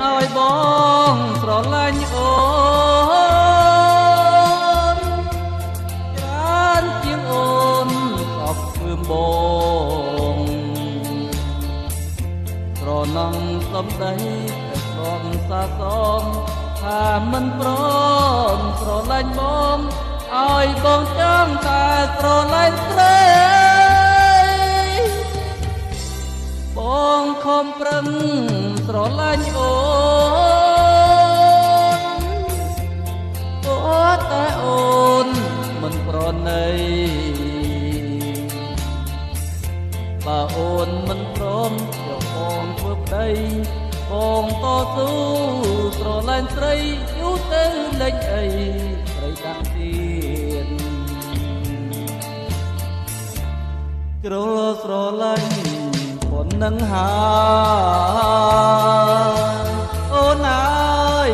ឲ្យបងស្រឡាញ់អូនច្រើនជាងអូនសពគឺបងស្រណងសំដីតែស្គាល់សាសងថាមិនព្រមស្រឡាញ់បងឲ្យបងចង់តែស្រឡាញ់ស្រីបងខំប្រឹងស្រឡាញ់អូនព្រោះតែអូនមិនប្រណីបើអូនមិនព្រមយកបងធ្វើប្តីបងតស៊ូស្រឡាញ់ស្រីយូរទៅលេចអីស្រីដាក់ទៀតជ្រុលស្រឡាញ់ប៉ុណ្ណឹងហើយអូនអើយ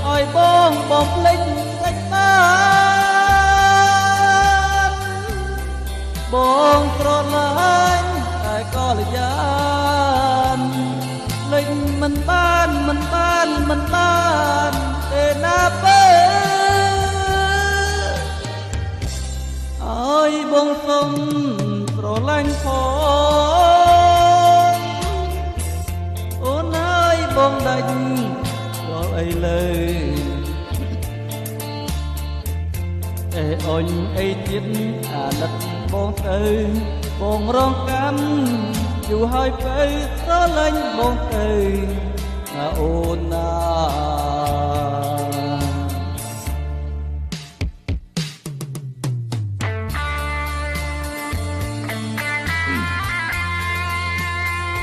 ឲ្យបងភ្លេចស្រេចបានបងស្រឡាញ់តែក៏លយ៉ានភ្លេចមិនបានទេណាបើឲ្យបងសុំស្រឡាញ់ផងអូនអើយបងដាច់រាល់អីលើអុញអីទៀតអាណិតបងទៅបងរងកម្មយូរហើយទៅស្រឡាញ់បងទៅណាអូនណា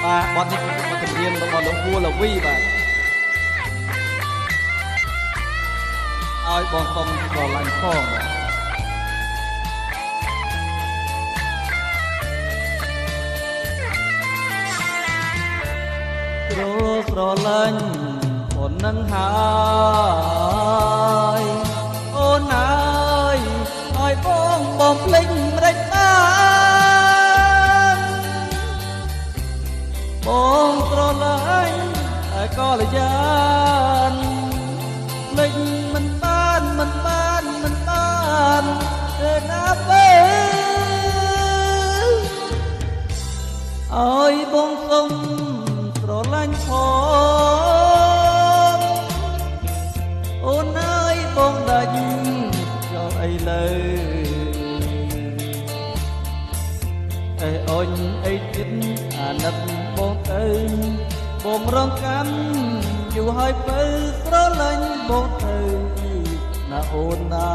បាទបទនេះបទចម្រៀងរបស់លោកគួលវីបាទឲ្យបងសុំស្រឡាញ់ផងបាទស្រឡាញ់អូននឹងហើយអូនអើយឲ្យបងភ្លេចមិនរេចបានបងស្រឡាញ់តែក៏លយ៉ានភ្លេចមិនបានទេណាបើឲ្យបងសុំស្រឡាញ់ផងអូនអើយបងដាច់យកអីលើអុញអីទៀតអាណិតបងទៅបងរងកម្មយូរហើយទៅស្រឡាញ់បងទៅណាអូនណា